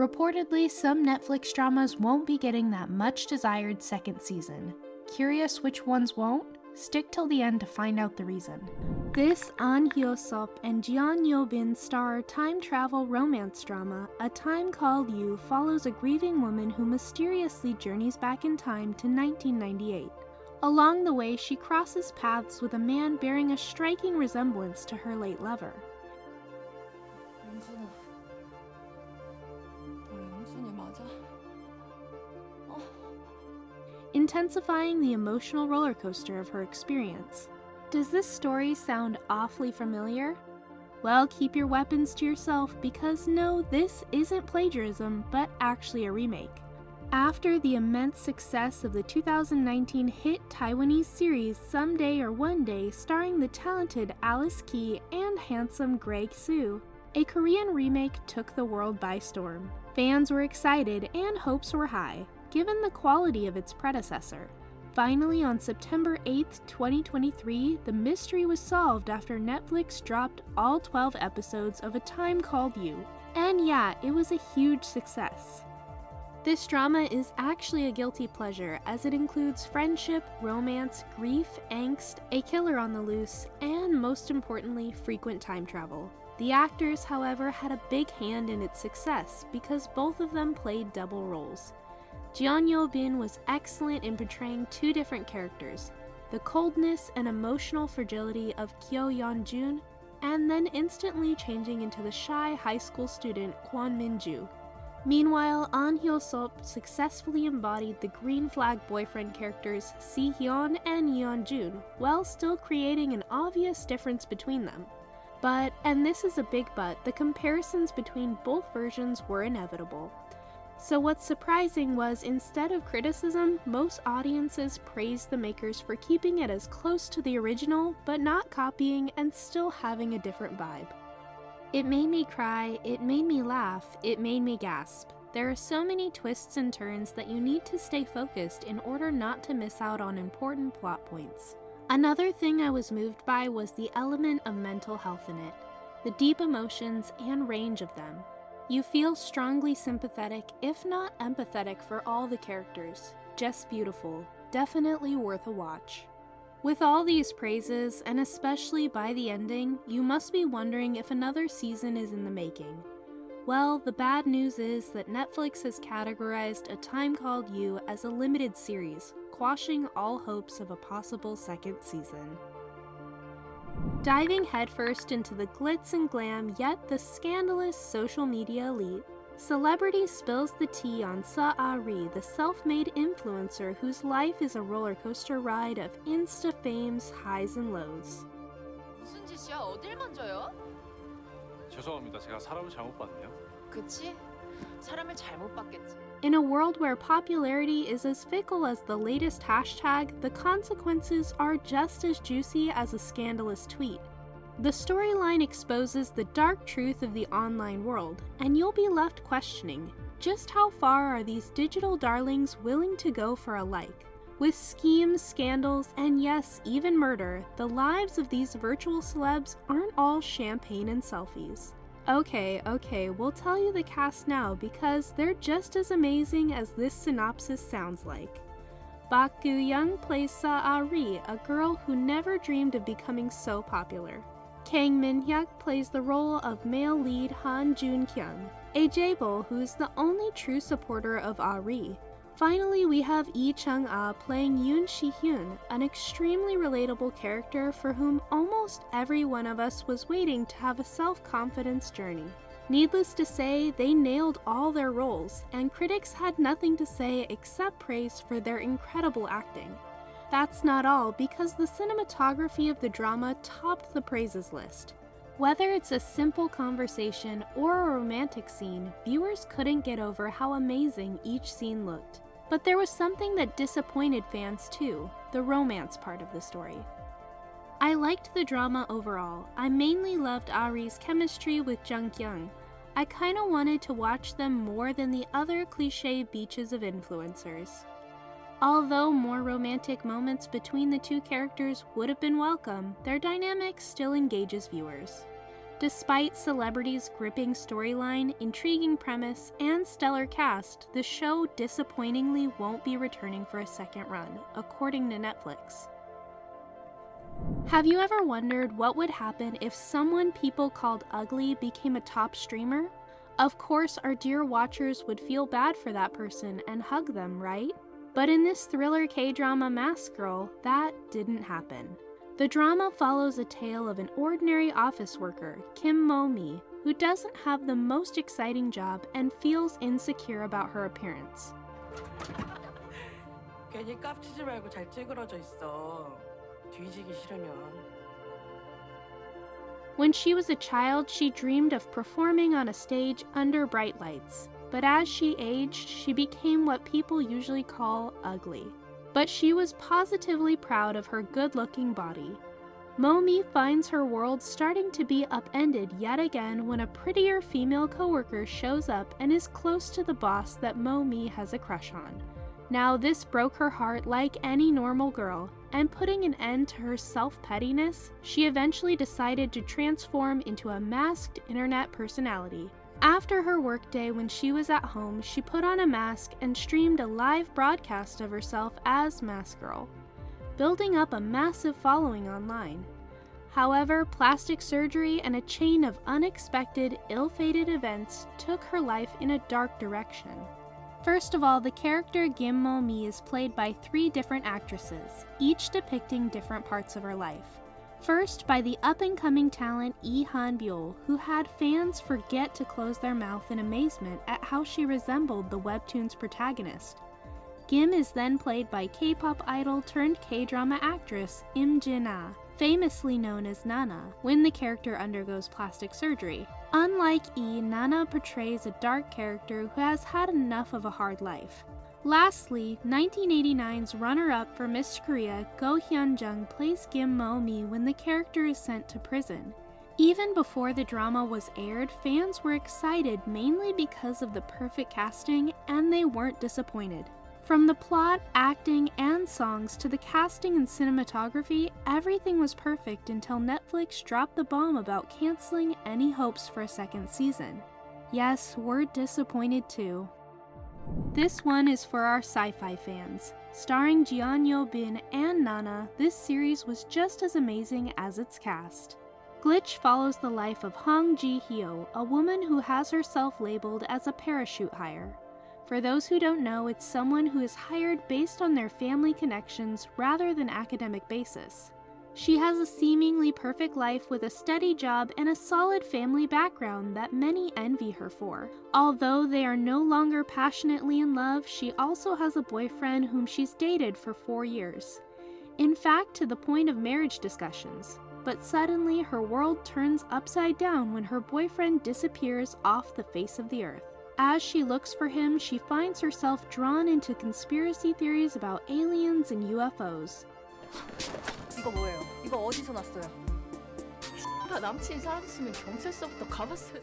Reportedly, some Netflix dramas won't be getting that much desired second season. Curious which ones won't? Stick till the end to find out the reason. This An Hyo-sop and Jeon Yo-bin star time travel romance drama, A Time Called You, follows a grieving woman who mysteriously journeys back in time to 1998. Along the way, she crosses paths with a man bearing a striking resemblance to her late lover. Intensifying the emotional roller coaster of her experience. Does this story sound awfully familiar? Well, keep your weapons to yourself because no, this isn't plagiarism, but actually a remake. After the immense success of the 2019 hit Taiwanese series Someday or One Day starring the talented Alice Key and handsome Greg Soo, a Korean remake took the world by storm. Fans were excited and hopes were high, given the quality of its predecessor. Finally, on September 8, 2023, the mystery was solved after Netflix dropped all 12 episodes of A Time Called You. And yeah, it was a huge success. This drama is actually a guilty pleasure as it includes friendship, romance, grief, angst, a killer on the loose, and most importantly, frequent time travel. The actors, however, had a big hand in its success because both of them played double roles. Jeon Yo-bin was excellent in portraying two different characters, the coldness and emotional fragility of Kyo Yeon-jun, and then instantly changing into the shy high school student Kwon Min-ju. Meanwhile, An Hyo-sop successfully embodied the green flag boyfriend characters Si-hyun and Yeon-jun, while still creating an obvious difference between them. But, and this is a big but, the comparisons between both versions were inevitable. So what's surprising was, instead of criticism, most audiences praised the makers for keeping it as close to the original, but not copying and still having a different vibe. It made me cry, it made me laugh, it made me gasp. There are so many twists and turns that you need to stay focused in order not to miss out on important plot points. Another thing I was moved by was the element of mental health in it, the deep emotions and range of them. You feel strongly sympathetic, if not empathetic, for all the characters. Just beautiful. Definitely worth a watch. With all these praises, and especially by the ending, you must be wondering if another season is in the making. Well, the bad news is that Netflix has categorized A Time Called You as a limited series, quashing all hopes of a possible second season. Diving headfirst into the glitz and glam yet the scandalous social media elite, celebrity spills the tea on Sa-ah-ri, the self-made influencer whose life is a roller coaster ride of Insta-fame's highs and lows. 무슨 짓이야? 어딜 만져요? 죄송합니다. 제가 사람을 잘못 봤네요. 그치? 사람을 잘못 봤겠지. In a world where popularity is as fickle as the latest hashtag, the consequences are just as juicy as a scandalous tweet. The storyline exposes the dark truth of the online world, and you'll be left questioning, just how far are these digital darlings willing to go for a like? With schemes, scandals, and yes, even murder, the lives of these virtual celebs aren't all champagne and selfies. Okay, we'll tell you the cast now because they're just as amazing as this synopsis sounds like. Bak Gu-young plays Sa-ah-ri, a girl who never dreamed of becoming so popular. Kang Min-hyuk plays the role of male lead Han Jun-kyung, a Jaebol who is the only true supporter of Ah-ri. Finally, we have Lee Chung-ah playing Yoon Si-hyun, an extremely relatable character for whom almost every one of us was waiting to have a self-confidence journey. Needless to say, they nailed all their roles, and critics had nothing to say except praise for their incredible acting. That's not all, because the cinematography of the drama topped the praises list. Whether it's a simple conversation or a romantic scene, viewers couldn't get over how amazing each scene looked. But there was something that disappointed fans too, the romance part of the story. I liked the drama overall. I mainly loved Ari's chemistry with Jung Kyung. I kinda wanted to watch them more than the other cliché beaches of influencers. Although more romantic moments between the two characters would have been welcome, their dynamic still engages viewers. Despite Celebrity's gripping storyline, intriguing premise, and stellar cast, the show disappointingly won't be returning for a second run, according to Netflix. Have you ever wondered what would happen if someone people called ugly became a top streamer? Of course, our dear watchers would feel bad for that person and hug them, right? But in this thriller K-drama Mask Girl, that didn't happen. The drama follows a tale of an ordinary office worker, Kim Mo-mi, who doesn't have the most exciting job and feels insecure about her appearance. 괜히 깝치지 말고 잘 찌그러져 있어. 뒤지기 싫으면. When she was a child, she dreamed of performing on a stage under bright lights. But as she aged, she became what people usually call ugly. But she was positively proud of her good-looking body. Mo-mi finds her world starting to be upended yet again when a prettier female coworker shows up and is close to the boss that Mo-mi has a crush on. Now this broke her heart like any normal girl, and putting an end to her self-pettiness, she eventually decided to transform into a masked internet personality. After her workday when she was at home, she put on a mask and streamed a live broadcast of herself as Mask Girl, building up a massive following online. However, plastic surgery and a chain of unexpected, ill-fated events took her life in a dark direction. First of all, the character Kim Mo-mi is played by 3 different actresses, each depicting different parts of her life. First, by the up-and-coming talent Lee Han-byul, who had fans forget to close their mouth in amazement at how she resembled the webtoon's protagonist. Kim is then played by K-pop idol turned K-drama actress Im Jin-ah, famously known as Nana, when the character undergoes plastic surgery. Unlike E, Nana portrays a dark character who has had enough of a hard life. Lastly, 1989's runner-up for Miss Korea, Go Hyun-jung plays Kim Mo-mi when the character is sent to prison. Even before the drama was aired, fans were excited mainly because of the perfect casting, and they weren't disappointed. From the plot, acting, and songs to the casting and cinematography, everything was perfect until Netflix dropped the bomb about canceling any hopes for a second season. Yes, we're disappointed too. This one is for our sci-fi fans. Starring Jeon Yo-bin and Nana, this series was just as amazing as its cast. Glitch follows the life of Hong Ji-hyo, a woman who has herself labeled as a parachute hire. For those who don't know, it's someone who is hired based on their family connections rather than academic basis. She has a seemingly perfect life with a steady job and a solid family background that many envy her for. Although they are no longer passionately in love, she also has a boyfriend whom she's dated for 4 years. In fact, to the point of marriage discussions. But suddenly, her world turns upside down when her boyfriend disappears off the face of the earth. As she looks for him, she finds herself drawn into conspiracy theories about aliens and UFOs. 이거 뭐예요? 이거 어디서 났어요? 남친이 사라졌으면 경찰서부터 가봤어야 돼.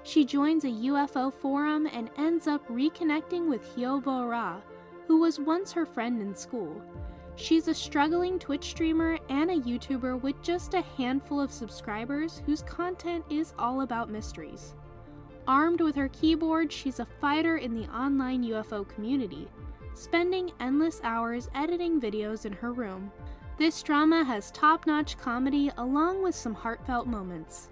She joins a UFO forum and ends up reconnecting with Hyo Ra, who was once her friend in school. She's a struggling Twitch streamer and a YouTuber with just a handful of subscribers whose content is all about mysteries. Armed with her keyboard, she's a fighter in the online UFO community, spending endless hours editing videos in her room. This drama has top-notch comedy along with some heartfelt moments.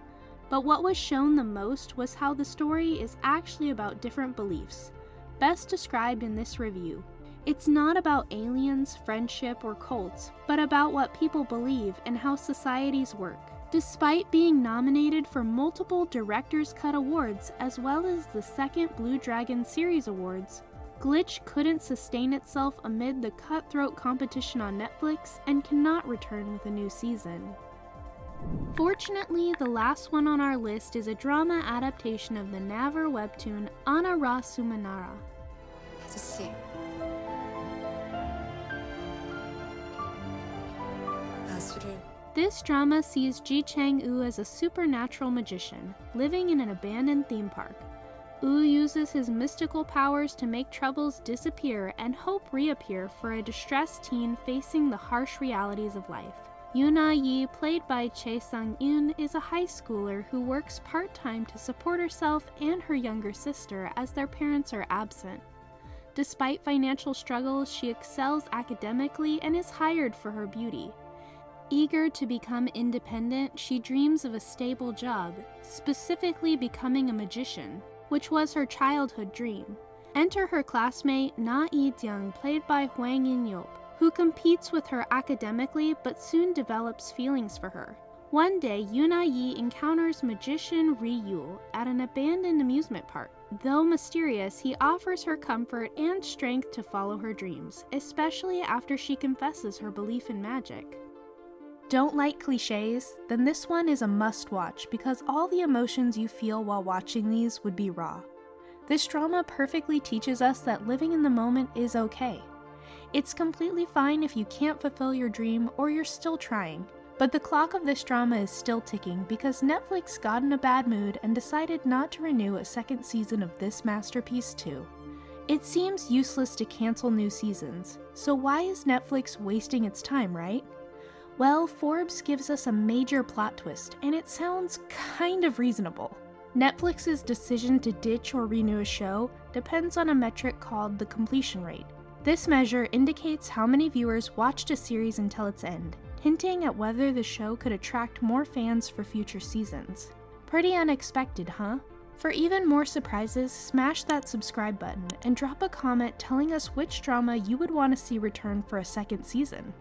But what was shown the most was how the story is actually about different beliefs, best described in this review. It's not about aliens, friendship, or cults, but about what people believe and how societies work. Despite being nominated for multiple Director's Cut Awards as well as the second Blue Dragon Series Awards, Glitch couldn't sustain itself amid the cutthroat competition on Netflix and cannot return with a new season. Fortunately, the last one on our list is a drama adaptation of the Naver webtoon Ana Ra Sumanara. 아저씨. 나 술을. This drama sees Ji Chang-woo as a supernatural magician, living in an abandoned theme park. Woo uses his mystical powers to make troubles disappear and hope reappear for a distressed teen facing the harsh realities of life. Yoona Yi, played by Chae Sang-eun, is a high schooler who works part-time to support herself and her younger sister as their parents are absent. Despite financial struggles, she excels academically and is hired for her beauty. Eager to become independent, she dreams of a stable job, specifically becoming a magician, which was her childhood dream. Enter her classmate Na Lee-jung, played by Hwang In-yeop, who competes with her academically but soon develops feelings for her. One day, Yoona Yi encounters magician Ri-yul at an abandoned amusement park. Though mysterious, he offers her comfort and strength to follow her dreams, especially after she confesses her belief in magic. Don't like cliches? Then this one is a must-watch because all the emotions you feel while watching these would be raw. This drama perfectly teaches us that living in the moment is okay. It's completely fine if you can't fulfill your dream or you're still trying, but the clock of this drama is still ticking because Netflix got in a bad mood and decided not to renew a second season of this masterpiece too. It seems useless to cancel new seasons, so why is Netflix wasting its time, right? Well, Forbes gives us a major plot twist, and it sounds kind of reasonable. Netflix's decision to ditch or renew a show depends on a metric called the completion rate. This measure indicates how many viewers watched a series until its end, hinting at whether the show could attract more fans for future seasons. Pretty unexpected, huh? For even more surprises, smash that subscribe button and drop a comment telling us which drama you would want to see return for a second season.